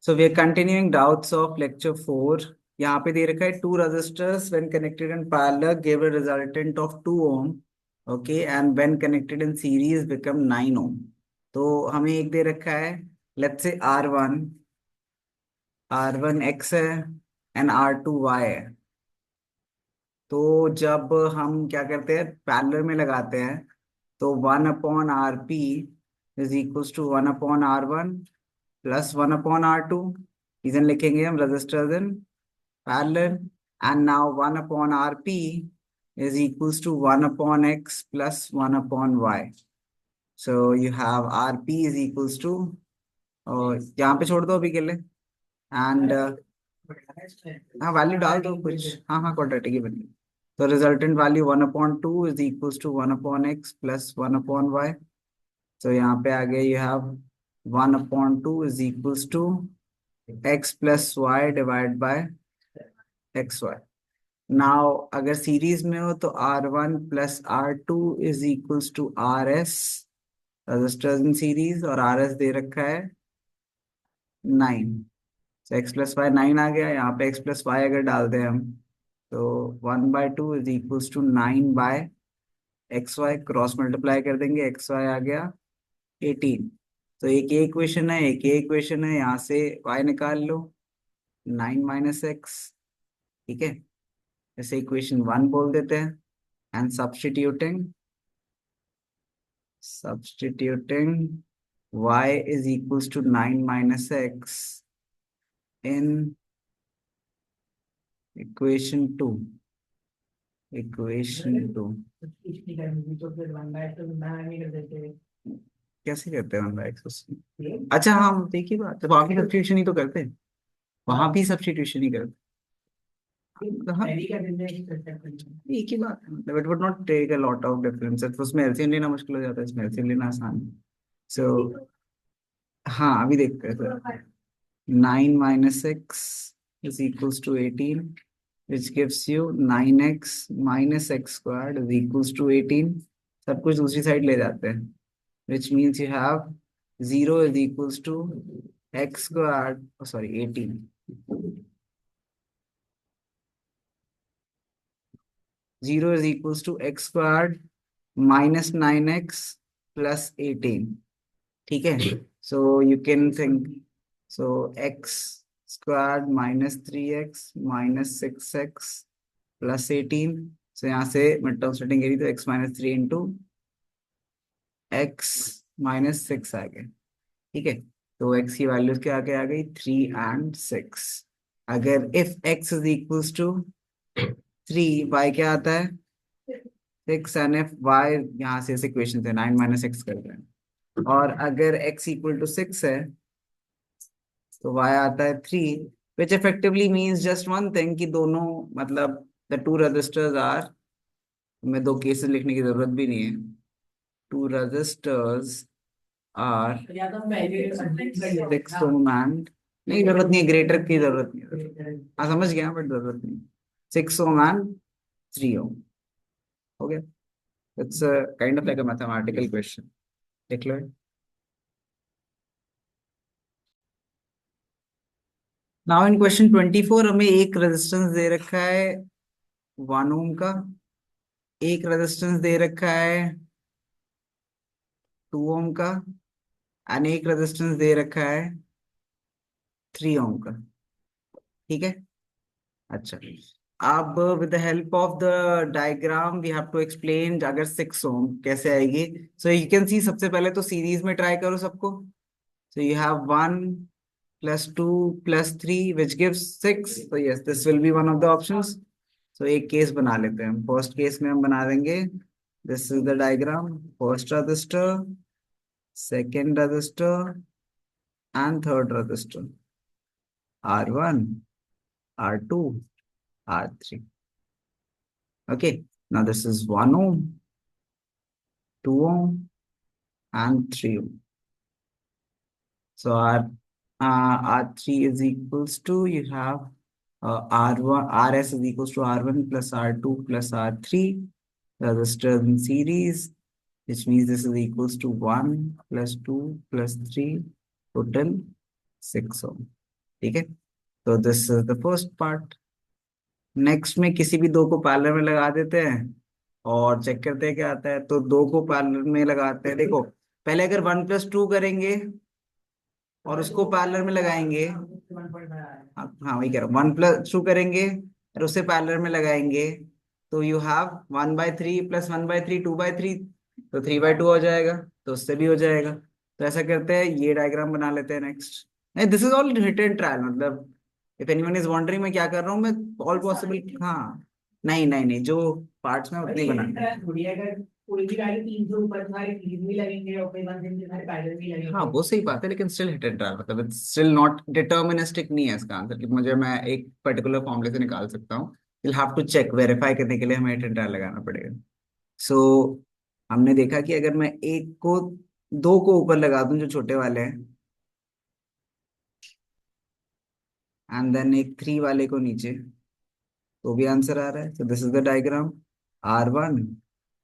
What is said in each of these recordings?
So we are continuing doubts of lecture 4. यहाँ पे दे रखा है two resistors when connected in parallel give a resultant of 2 ohm, okay, and when connected in series become 9 ohm. तो हमें एक दे रखा है, let's say R1 X है and R2 Y है. तो जब हम क्या करते हैं पैरेलल में लगाते हैं तो 1/RP is equals to 1/R1 plus 1/R2. इधर लिखेंगे हम resistors in parallel and now 1/RP is equals to 1/X plus 1/Y. So you have RP is equals to और यहाँ पे छोड़ दो अभी के लिए एंड हाँ वैल्यू डाल दो कुछ. हाँ हाँ क्वाड्रेटिक ही बनेगी. तो resultant value 1/2 is equals to 1/X plus 1/Y. तो यहाँ पे आ गया you have 1/2 is equals to x plus y divide by x y. Now अगर सीरीज में हो तो R1 plus R2 is equals to RS resistors in series और RS दे रखा है 9. तो x प्लस वाई 9 आ गया. यहाँ पे x प्लस वाई अगर डाल दें हम तो 1/2 is equals to 9 by x y. Cross multiply कर देंगे एक्स वाई आ गया 18. तो एक ये इक्वेशन है, एक ये इक्वेशन है. यहाँ से y निकाल लो 9 माइनस एक्स. ठीक है, ऐसे इक्वेशन 1 बोल देते हैं. And substituting y is equals to 9 minus x in equation 2. Equation 2 कैसे करते हैं 1/x. अच्छा हाँ ठीक ही बात है, वहां भी सब्स्टिट्यूशन ही तो करते हैं. वहां भी सब्स्टिट्यूशन ही करते हैं. हाँ एक ही बात है, मतलब it would not take a lot of difference. उसमें एलसीएम लेना मुश्किल हो जाता है, इसमें एलसीएम लेना आसान है. सो हाँ अभी देखते हैं. 9 minus x is equals to 18 which gives you 9x minus x squared is equals to 18. सब कुछ दूसरी साइड ले जाते हैं which means you have 0 is equals to x squared, oh sorry 18. 0 is equals to x squared minus 9x plus 18. ठीक है, so you can think so x squared minus 3x minus 6x plus 18. सो यहाँ से mid term splitting करी तो x minus 3 into x minus 6 आ गया. ठीक है, तो x की वैल्यूज क्या आगे आ गई 3 एंड 6. अगर if x is equals to 3 y क्या आता है 6 एंड इफ y यहाँ से इक्वेशन से 9 माइनस एक्स कर रहे हैं. और अगर x इक्वल टू 6 है तो y आता है 3, which effectively means just one thing कि दोनों मतलब द टू रजिस्टर्स आर, में दो केसेस लिखने की जरूरत भी नहीं है. Two resistors are 6 ohm and नहीं जरूरत नहीं है, ग्रेटर की जरूरत नहीं है. हाँ समझ गया बट जरूरत नहीं. 6 ओम एंड 3 ओम. हो गया. It's kind of like a mathematical question. देख लो. नाउ इन क्वेश्चन 24 हमें एक रेजिस्टेंस दे रखा है 1 ओम का, एक रेजिस्टेंस दे रखा है 2 ओम का एंड एक रेजिस्टेंस दे रखा है 3 ओम का. ठीक है. अच्छा अब with the help of the diagram we have to explain अगर 6 ओम कैसे आएगी. सो यू कैन सी सबसे पहले तो सीरीज में ट्राई करो सबको. So you have 1 plus 2 plus 3 which gives 6. तो yes this will be one of the options. So एक केस बना लेते हैं हम. फर्स्ट केस में हम बना देंगे this is the diagram. First resistor, second register and third register R1 R2 R3. Okay, now this is 1 ohm, 2 ohm, and 3 ohm. So R3 is equals to, you have R1, RS is equals to R1 plus R2 plus R3. Resistors in series, which means this is equals to 1 plus 2 plus 3, total 6 ohm. ठीक है, तो this is the first part. Next में किसी भी दो को parallel में लगा देते हैं और चेक करते हैं क्या आता है। तो दो को पैरेलल में लगाते हैं, देखो पहले अगर 1+2 करेंगे और उसको पैरेलल में लगाएंगे, हाँ हाँ, वही कह रहा हूँ, 1+2 करेंगे और उसे पैरेलल में लगाएंगे, तो यू हैव 1/3 + 1/3 2/3, तो 3/2 हो जाएगा, तो उससे भी हो जाएगा। तो ऐसा करते हैं, ये डायग्राम बना लेते हैं नेक्स्ट। नहीं, this is all hit and trial, मतलब इफ एनीवन इज वॉन्डरिंग मैं क्या कर रहा हूँ, मैं ऑल पॉसिबल, हाँ। नहीं नहीं नहीं, जो पार्ट्स में उतनी बना, कोई भी गाड़ी 300 ऊपर तुम्हारे तीन भी लगेंगे और कोई 1 दिन तुम्हारे पैदल भी लगेंगे। हाँ वो सही बात है, लेकिन स्टिल हिट एंड ट्रायल, मतलब इट्स स्टिल नॉट डिटर्मिनिस्टिक, नहीं है इसका आंसर कि मुझे मैं एक पर्टिकुलर फॉर्मूले से निकाल सकता हूँ। Will have to check, verify करने के लिए हमें हिट एंड ट्रायल लगाना पड़ेगा। सो हमने देखा कि अगर मैं एक को, दो को ऊपर लगा दूं जो छोटे वाले हैं, एंड देन एक 3 वाले को नीचे, तो भी आंसर आ रहा है। So this is the diagram. R1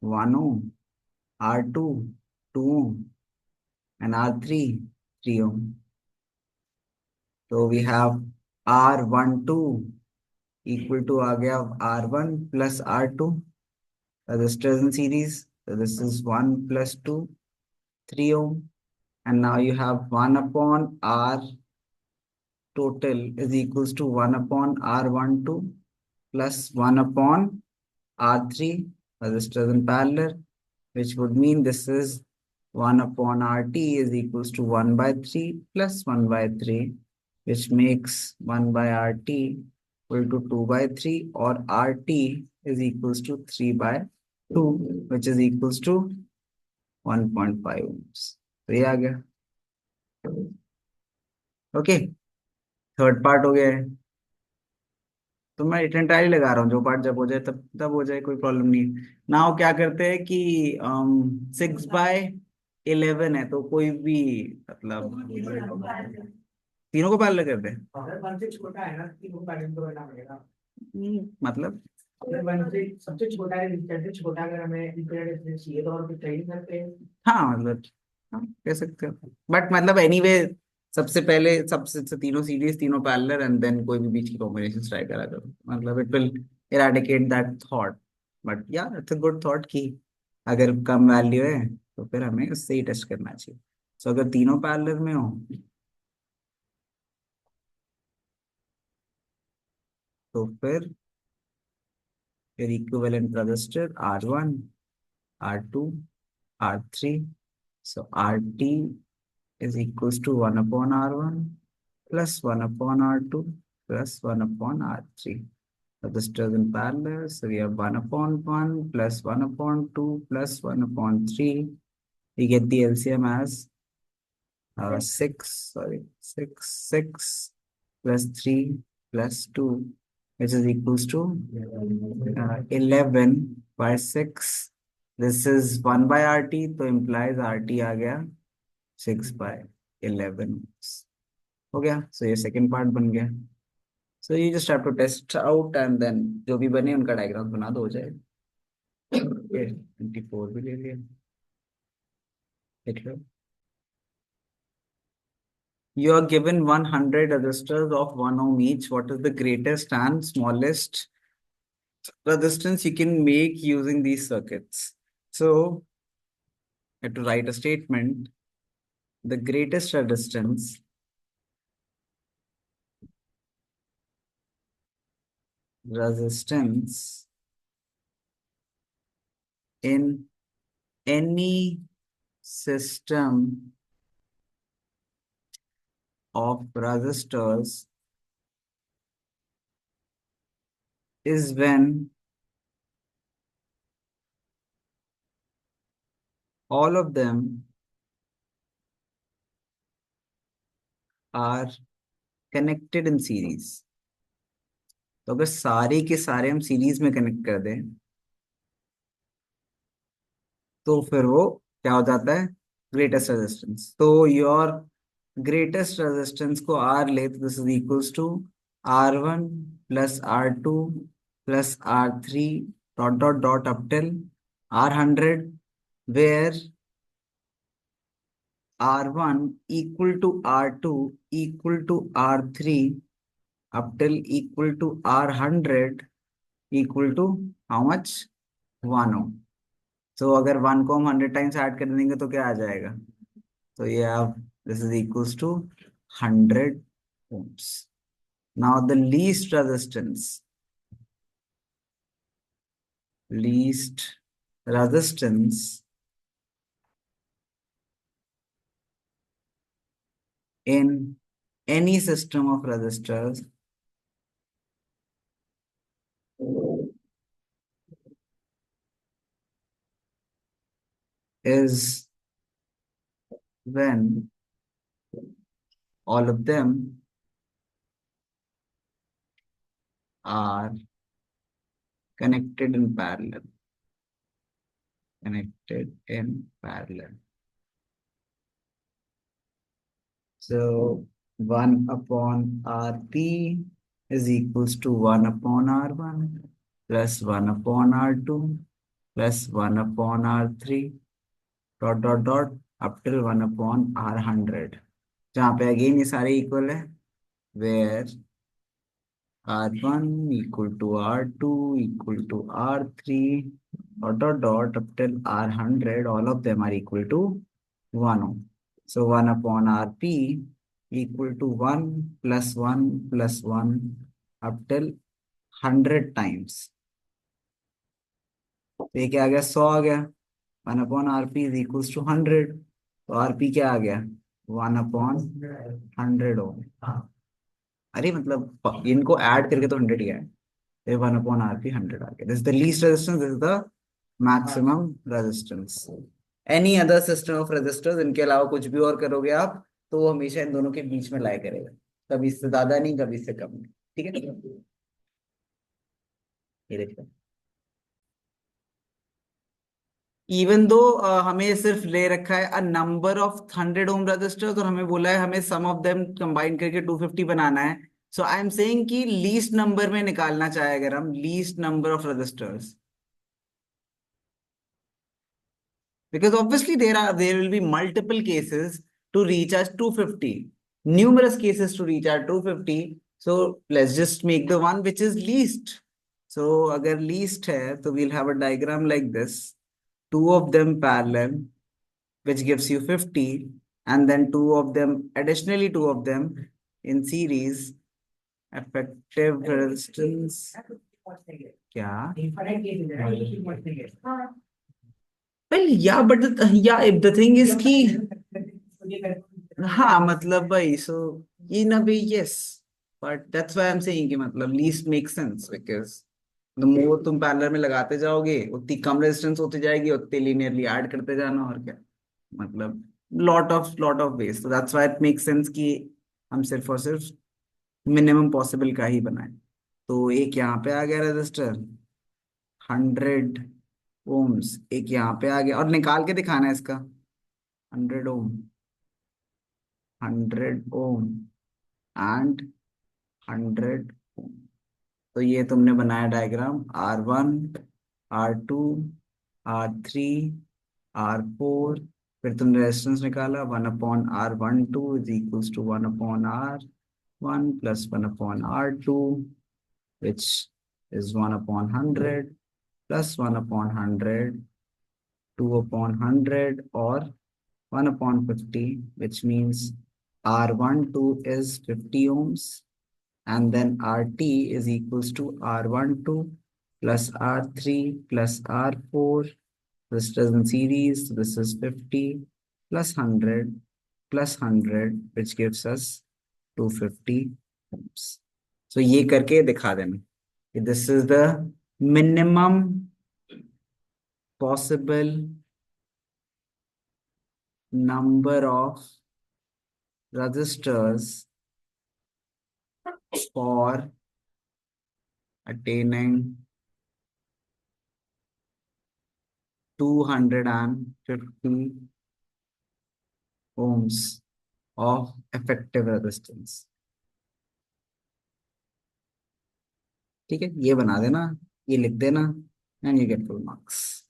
1 ohm, R2 2 ohm, and R3 3 ohm। तो we have R12 equal to आ गया R1 + R2, resistors in series. So this is 1 + 2 3 ohm, and now you have 1 upon R total is equals to 1 upon R12 plus 1 upon R3, resistors in parallel, which would mean this is 1 upon RT is equals to 1/3 plus 1/3, which makes 1/RT equal to 2/3, or RT is equals to 3/2, which is equals to 1.5 ohms. तो ये आ गया। Okay, third part हो गया है। तो मैं it entirely लगा रहा हूँ, जो पार्ट जब हो जाए तब तब हो जाए, कोई प्रॉब्लम नहीं है। नाउ क्या करते हैं कि 6/11 है, तो कोई भी, मतलब तीनों को पैरेलल कर दें। अगर 1 से छोटा है ना तीनों को पैदल तो करना पड़ेगा। मतलब अगर 1 से सबसे छोटा है, सबसे छोटा अगर हमें इक्वल डिफरेंस चाहिए तो और कुछ चाहिए करते हैं। हाँ मतलब, हाँ कह सकते हो, बट मतलब एनीवे सबसे पहले सबसे तीनों सीरीज, तीनों पैरेलल, एंड देन कोई भी बीच की कॉम्बिनेशन ट्राई करा करो, मतलब it will eradicate that thought. But या इट्स अ गुड थॉट कि अगर कम वैल्यू है तो फिर हमें उससे ही टेस्ट करना चाहिए। सो अगर तीनों पैरेलल में हो तो फिर equivalent register R1 R2 R3, so RT is equals to 1 upon R1 plus 1 upon R2 plus 1 upon R3. Resistors in parallel, so we have 1 upon 1 plus 1 upon 2 plus 1 upon 3. We get the LCM as 6 plus 3 plus 2, which is equals to 11/6. This is 1/RT, तो implies RT आ गया 6/11 हो गया। सो ये second part बन गया। सो you just have to test out and then जो भी बने उनका डायग्राम बना दो, हो जाएगा। 24 भी ले लिया, देख लो। You are given 100 resistors of 1 ohm each. What is the greatest and smallest resistance you can make using these circuits? So, you have to write a statement. The greatest resistance in any system of resistors is when all of them are connected in series. तो अगर सारे के सारे हम series में connect कर दें तो फिर वो क्या हो जाता है, ग्रेटेस्ट रेजिस्टेंस। तो योर ग्रेटेस्ट रेजिस्टेंस को आर ले, तो this is equals to R1 plus R2 plus R3 dot dot dot up till R100, where R1 equal to R2 equal to R3 up till equal to R100 equal to how much? 1 ohm. So अगर 1 को हम 100 times add कर देंगे तो क्या आ जाएगा? तो ये आप this is equals to 100 ohms. Now the least resistance in any system of resistors is when all of them are connected in parallel. Connected in parallel. So 1 upon Rp is equals to 1 upon R1 plus 1 upon R2 plus 1 upon R3 dot dot dot up till 1 upon R100. जहाँ पे again ये सारे equal है, where R1 equal to R2 equal to R3 dot dot dot up till R100, all of them are equal to 1 ohm. So 1 upon Rp equal to 1 plus 1 plus 1 up till 100 times. तो ये क्या आ गया? 100 आ गया. 1 upon Rp is equals to 100. तो Rp क्या आ गया? 1 upon 100 ohm. अरे मतलब इनको ऐड करके तो 100 ही है. 1 upon Rp 100 आ गया. This is the least resistance, this is the maximum resistance. Any other system of resistors, इनके अलावा कुछ भी और करोगे आप तो वो हमेशा इन दोनों के बीच में लाई करेगा, कभी इससे ज्यादा नहीं, कभी इससे कम नहीं. ठीक है, ये देखो. इवन दो हमें सिर्फ ले रखा है a number of 100 ohm resistors और हमें बोला है हमें सम ऑफ देम कंबाइन करके 250 बनाना है. सो आई एम सेइंग कि लीस्ट नंबर में निकालना चाहे अगर हम least number of resistors, because obviously there will be multiple cases to reach as 250, numerous cases to reach at 250. So let's just make the one which is least. So agar least hai so we'll have a diagram like this, two of them parallel which gives you 50, and then two of them, additionally two of them in series, effective resistance क्या? Well, yeah, but yeah, if the thing is कि हाँ मतलब भाई, so in a way yes, but that's why I'm saying कि मतलब least makes sense because the more तुम parallel में लगाते जाओगे उतनी कम रेजिस्टेंस होती जाएगी, उतनी linearly ऐड करते जाना, और क्या मतलब lot of ways. So that's why it makes sense कि हम सिर्फ और सिर्फ मिनिमम पॉसिबल का ही बनाए. तो एक यहाँ पे आ गया रजिस्टर 100 ओम्स, एक यहाँ पे आ गया, और निकाल के दिखाना है इसका 100 ओम, 100 ओम एंड 100 ओम. तो ये तुमने बनाया diagram R1 R2 R3 R4, फिर तुमने रेजिस्टेंस निकाला 1 upon R12 is equals to 1 upon R1 plus 1 upon R2 which is 1 upon 100 plus 1 upon 100, 2 upon 100 or 1 upon 50, which means R12 is 50 ohms, and then RT is equals to R12 plus R3 plus R4. Resistors in series, so this is 50 plus 100 plus 100, which gives us 250 ohms. So ये करके दिखा देना. This is the minimum possible number of resistors for attaining 250 ohms of effective resistance. ठीक है, ये बना देना, ये लिख देना, and you get full marks.